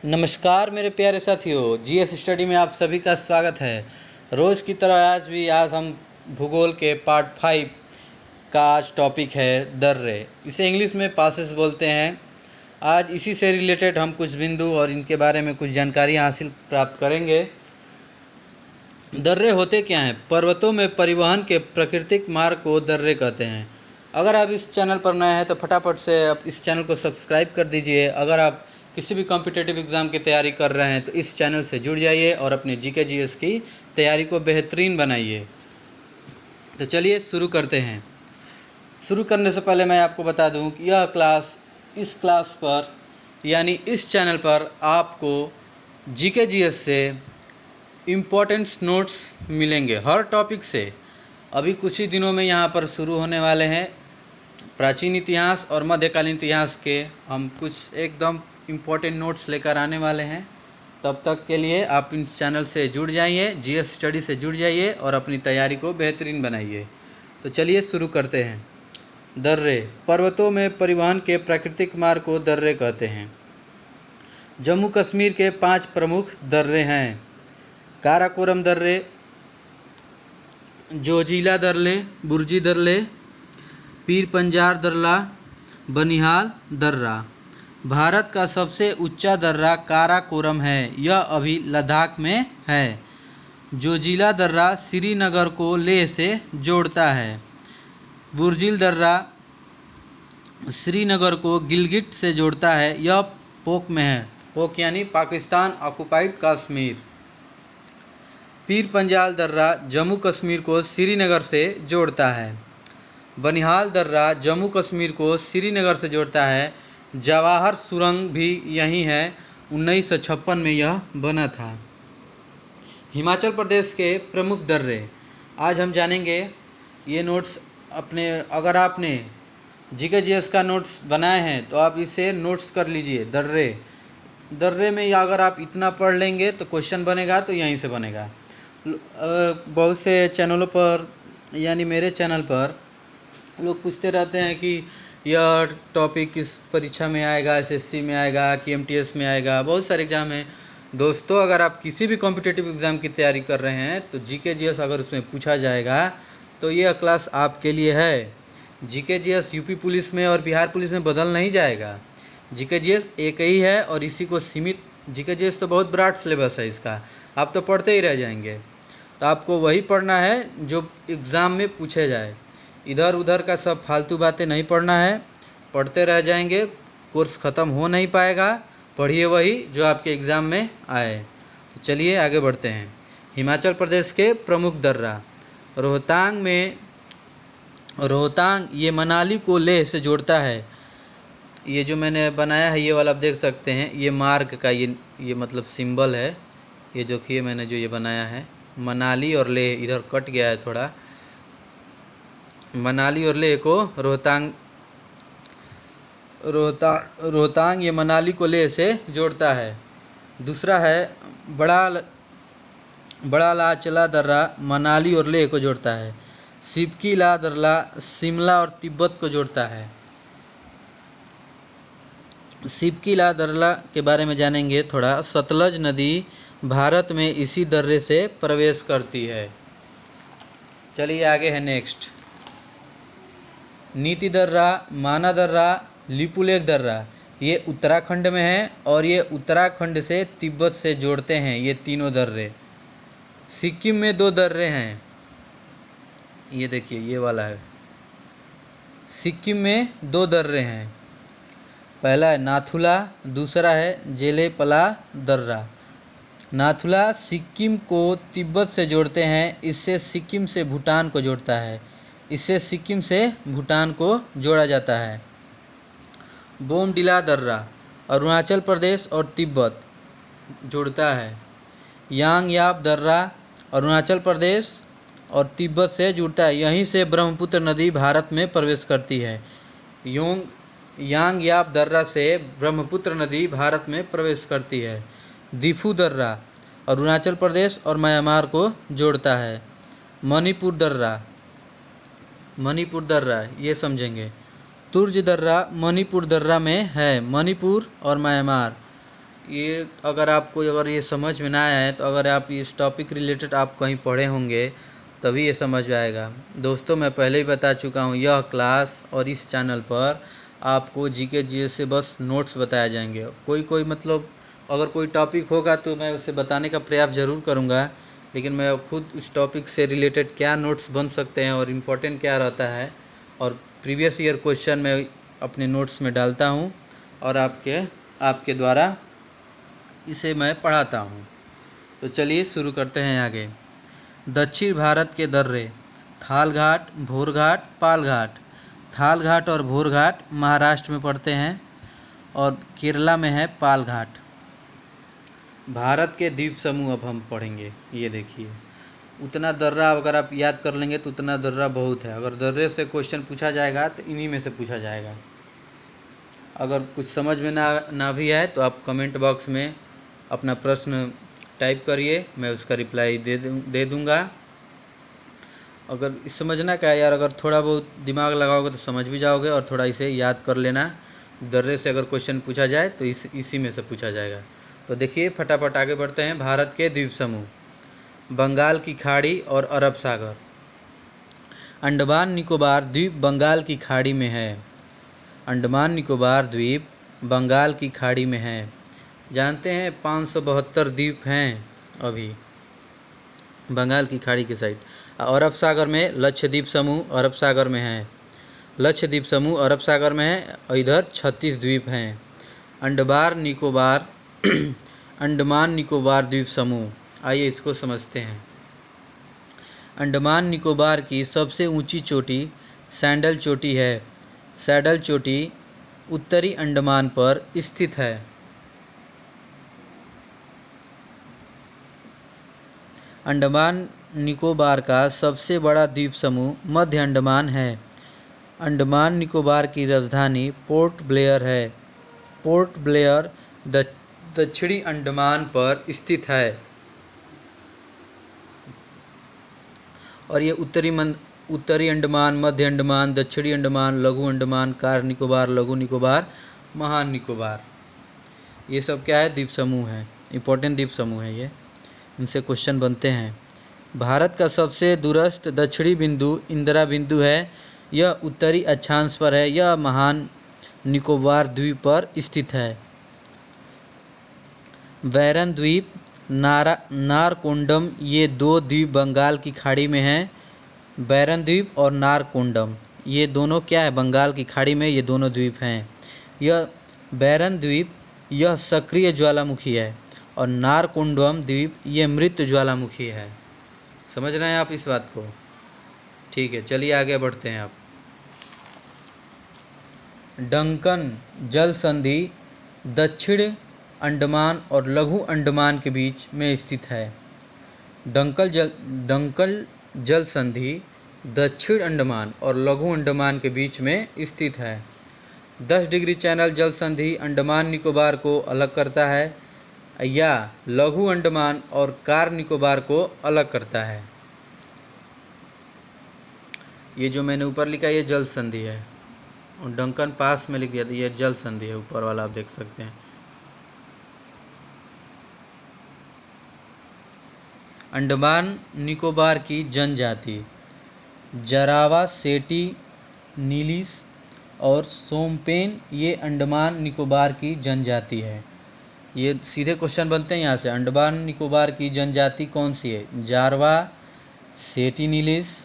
नमस्कार मेरे प्यारे साथियों, जीएस स्टडी में आप सभी का स्वागत है। रोज़ की तरह आज हम भूगोल के पार्ट 5 का आज टॉपिक है दर्रे। इसे इंग्लिश में पासेस बोलते हैं। आज इसी से रिलेटेड हम कुछ बिंदु और इनके बारे में कुछ जानकारी हासिल प्राप्त करेंगे। दर्रे होते क्या हैं? पर्वतों में परिवहन के प्राकृतिक मार्ग को दर्रे कहते हैं। अगर आप इस चैनल पर नए हैं तो फटाफट से आप इस चैनल को सब्सक्राइब कर दीजिए। अगर आप किसी भी कॉम्पिटिटिव एग्ज़ाम की तैयारी कर रहे हैं तो इस चैनल से जुड़ जाइए और अपने जीके जीएस की तैयारी को बेहतरीन बनाइए। तो चलिए शुरू करते हैं। शुरू करने से पहले मैं आपको बता दूं कि इस क्लास पर यानी इस चैनल पर आपको जीके जीएस से इम्पोर्टेंट्स नोट्स मिलेंगे हर टॉपिक से। अभी कुछ ही दिनों में यहाँ पर शुरू होने वाले हैं प्राचीन इतिहास और मध्यकालीन इतिहास के हम कुछ एकदम इम्पोर्टेंट नोट्स लेकर आने वाले हैं। तब तक के लिए आप इस चैनल से जुड़ जाइए, जीएस स्टडी से जुड़ जाइए और अपनी तैयारी को बेहतरीन बनाइए। तो चलिए शुरू करते हैं। दर्रे पर्वतों में परिवहन के प्राकृतिक मार्ग को दर्रे कहते हैं। जम्मू कश्मीर के 5 प्रमुख दर्रे हैं: काराकोरम दर्रे, जोजिला दर्रे, बुर्जी दर्रे, पीर पंजार दर्रा, बनिहाल दर्रा। भारत का सबसे ऊंचा दर्रा काराकोरम है, यह अभी लद्दाख में है। जोजिला दर्रा श्रीनगर को लेह से जोड़ता है। बुर्जिल दर्रा श्रीनगर को गिलगिट से जोड़ता है, यह पोक में है। पोक यानी पाकिस्तान ऑक्युपाइड कश्मीर। पीर पंजाल दर्रा जम्मू कश्मीर को श्रीनगर से जोड़ता है। बनिहाल दर्रा जम्मू कश्मीर को श्रीनगर से जोड़ता है। जवाहर सुरंग भी यहीं है, 1956 में यह बना था। हिमाचल प्रदेश के प्रमुख दर्रे आज हम जानेंगे। ये नोट्स अगर आपने जीके जीएस का नोट्स बनाए हैं तो आप इसे नोट्स कर लीजिए। दर्रे में या अगर आप इतना पढ़ लेंगे तो क्वेश्चन बनेगा तो यहीं से बनेगा। बहुत से चैनलों पर यानी मेरे चैनल पर लोग पूछते रहते हैं कि यह टॉपिक किस परीक्षा में आएगा, एसएससी में आएगा कि एमटीएस में आएगा। बहुत सारे एग्ज़ाम हैं दोस्तों। अगर आप किसी भी कॉम्पिटिटिव एग्ज़ाम की तैयारी कर रहे हैं तो जीके जीएस अगर उसमें पूछा जाएगा तो यह क्लास आपके लिए है। जीके जीएस यूपी पुलिस में और बिहार पुलिस में बदल नहीं जाएगा। जीके जीएस एक ही है और इसी को सीमित। जीके जीएस तो बहुत ब्रॉड सिलेबस है इसका, आप तो पढ़ते ही रह जाएंगे। तो आपको वही पढ़ना है जो एग्ज़ाम में पूछे जाए। इधर उधर का सब फालतू बातें नहीं पढ़ना है, पढ़ते रह जाएंगे, कोर्स ख़त्म हो नहीं पाएगा। पढ़िए वही जो आपके एग्ज़ाम में आए। तो चलिए आगे बढ़ते हैं। हिमाचल प्रदेश के प्रमुख दर्रा रोहतांग ये मनाली को लेह से जोड़ता है। ये जो मैंने बनाया है ये वाला आप देख सकते हैं, ये मार्ग का ये मतलब सिंबल है। ये देखिए मैंने जो ये बनाया है मनाली और लेह, इधर कट गया है थोड़ा। मनाली और लेह को रोहतांग ये मनाली को लेह से जोड़ता है। दूसरा है बड़ा लाचला दर्रा मनाली और लेह को जोड़ता है। सिपकी ला दर्रा शिमला और तिब्बत को जोड़ता है। सिपकी ला दर्रा के बारे में जानेंगे थोड़ा। सतलज नदी भारत में इसी दर्रे से प्रवेश करती है। चलिए आगे है नेक्स्ट। नीति दर्रा, माना दर्रा, लिपुलेख दर्रा ये उत्तराखंड में है और ये उत्तराखंड से तिब्बत से जोड़ते हैं ये तीनों दर्रे। सिक्किम में 2 दर्रे हैं, ये देखिए ये वाला है। सिक्किम में 2 दर्रे हैं, पहला है नाथुला, दूसरा है जेलेपला दर्रा। नाथुला सिक्किम को तिब्बत से जोड़ते हैं, इससे सिक्किम से भूटान को जोड़ता है। इससे सिक्किम से भूटान को जोड़ा जाता है। बोमडिला दर्रा अरुणाचल प्रदेश और तिब्बत जोड़ता है। यांगयाप दर्रा अरुणाचल प्रदेश और तिब्बत से जुड़ता है, यहीं से ब्रह्मपुत्र नदी भारत में प्रवेश करती है। यांगयाप दर्रा से ब्रह्मपुत्र नदी भारत में प्रवेश करती है। दिफू दर्रा अरुणाचल प्रदेश और म्यांमार को जोड़ता है। मणिपुर दर्रा ये समझेंगे। तुर्ज दर्रा मणिपुर दर्रा में है, मणिपुर और म्यांमार ये अगर आपको अगर ये समझ में ना आया है तो अगर आप इस टॉपिक रिलेटेड आप कहीं पढ़े होंगे तभी ये समझ में आएगा। दोस्तों मैं पहले ही बता चुका हूँ, यह क्लास और इस चैनल पर आपको जीके जीएस से बस नोट्स बताए जाएंगे। कोई मतलब अगर कोई टॉपिक होगा तो मैं उसे बताने का प्रयास ज़रूर करूँगा, लेकिन मैं खुद उस टॉपिक से रिलेटेड क्या नोट्स बन सकते हैं और इम्पोर्टेंट क्या रहता है और प्रीवियस ईयर क्वेश्चन मैं अपने नोट्स में डालता हूँ और आपके द्वारा इसे मैं पढ़ाता हूँ। तो चलिए शुरू करते हैं आगे। दक्षिण भारत के दर्रे थाल घाट, भोर घाट, पाल घाट। थाल घाट और भोर घाट महाराष्ट्र में पड़ते हैं और केरला में है पाल घाट। भारत के द्वीप समूह अब हम पढ़ेंगे। ये देखिए, उतना दर्रा अगर आप याद कर लेंगे तो उतना दर्रा बहुत है। अगर दर्रे से क्वेश्चन पूछा जाएगा तो इन्हीं में से पूछा जाएगा। अगर कुछ समझ में ना भी आए तो आप कमेंट बॉक्स में अपना प्रश्न टाइप करिए, मैं उसका रिप्लाई दे दूँगा। अगर समझना क्या है यार, अगर थोड़ा बहुत दिमाग लगाओगे तो समझ भी जाओगे और थोड़ा इसे याद कर लेना। दर्रे से अगर क्वेश्चन पूछा जाए तो इसी में से पूछा जाएगा। तो देखिए फटाफट आगे बढ़ते हैं। भारत के द्वीप समूह, बंगाल की खाड़ी और अरब सागर। अंडमान निकोबार द्वीप बंगाल की खाड़ी में है। अंडमान निकोबार द्वीप बंगाल की खाड़ी में है। जानते हैं 572 द्वीप हैं अभी बंगाल की खाड़ी की साइड। अरब सागर में लक्षद्वीप समूह अरब सागर में है। लक्षद्वीप समूह अरब सागर में है और इधर 36 द्वीप हैं। अंडमान निकोबार द्वीप समूह, आइए इसको समझते हैं। अंडमान निकोबार की सबसे ऊंची चोटी सैंडल चोटी है। सैडल चोटी उत्तरी अंडमान पर स्थित है। अंडमान निकोबार का सबसे बड़ा द्वीप समूह मध्य अंडमान है। अंडमान निकोबार की राजधानी पोर्ट ब्लेयर है। पोर्ट ब्लेयर दक्षिणी अंडमान पर स्थित है और ये उत्तरी अंडमान, मध्य अंडमान, दक्षिणी अंडमान, लघु अंडमान, कार निकोबार, लघु निकोबार, महान निकोबार, ये सब क्या है? द्वीप समूह है। इंपॉर्टेंट द्वीप समूह है ये, इनसे क्वेश्चन बनते हैं। भारत का सबसे दूरस्थ दक्षिणी बिंदु इंदिरा बिंदु है। यह उत्तरी अक्षांश पर है। यह महान निकोबार द्वीप पर स्थित है। बैरन द्वीप, नारकोंडम, ये दो द्वीप बंगाल की खाड़ी में हैं। बैरन द्वीप और नारकोंडम ये दोनों क्या है? बंगाल की खाड़ी में ये दोनों द्वीप हैं। यह बैरन द्वीप यह सक्रिय ज्वालामुखी है और नारकोंडम द्वीप ये मृत ज्वालामुखी है। समझ रहे हैं आप इस बात को? ठीक है, चलिए आगे बढ़ते हैं। आप डंकन जल संधि दक्षिण अंडमान और लघु अंडमान के बीच में स्थित है। डंकल जल संधि दक्षिण अंडमान और लघु अंडमान के बीच में स्थित है। 10 डिग्री चैनल जल संधि अंडमान निकोबार को अलग करता है या लघु अंडमान और कार निकोबार को अलग करता है। ये जो मैंने ऊपर लिखा ये जल संधि है और डंकन पास में लिख दिया था, ये जल संधि है ऊपर वाला, आप देख सकते हैं। अंडमान निकोबार की जनजाति जरावा, सेटी, नीलिस और सोमपेन ये अंडमान निकोबार की जनजाति है। ये सीधे क्वेश्चन बनते हैं यहाँ से। अंडमान निकोबार की जनजाति कौन सी है? जारवा, सेटिनिलिस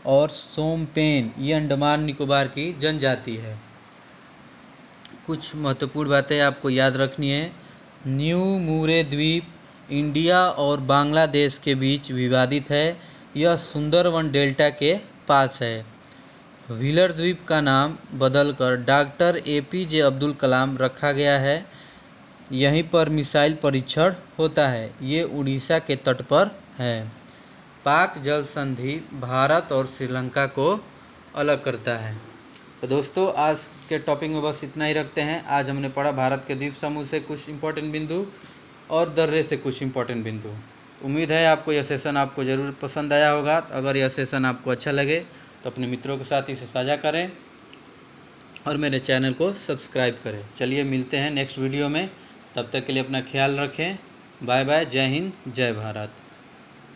और सोमपेन ये अंडमान निकोबार की जनजाति है। कुछ महत्वपूर्ण बातें आपको याद रखनी है। न्यू मूरे द्वीप इंडिया और बांग्लादेश के बीच विवादित है। यह सुंदरवन डेल्टा के पास है। व्हीलर द्वीप का नाम बदलकर डॉक्टर APJ अब्दुल कलाम रखा गया है। यहीं पर मिसाइल परीक्षण होता है। ये उड़ीसा के तट पर है। पाक जल संधि भारत और श्रीलंका को अलग करता है। तो दोस्तों आज के टॉपिक में बस इतना ही रखते हैं। आज हमने पढ़ा भारत के द्वीप समूह से कुछ इंपॉर्टेंट बिंदु और दर्रे से कुछ इंपॉर्टेंट बिंदु। उम्मीद है आपको यह सेशन आपको ज़रूर पसंद आया होगा। अगर यह सेशन आपको अच्छा लगे तो अपने मित्रों के साथ इसे साझा करें और मेरे चैनल को सब्सक्राइब करें। चलिए मिलते हैं नेक्स्ट वीडियो में, तब तक के लिए अपना ख्याल रखें। Bye bye. जय हिंद, जय भारत।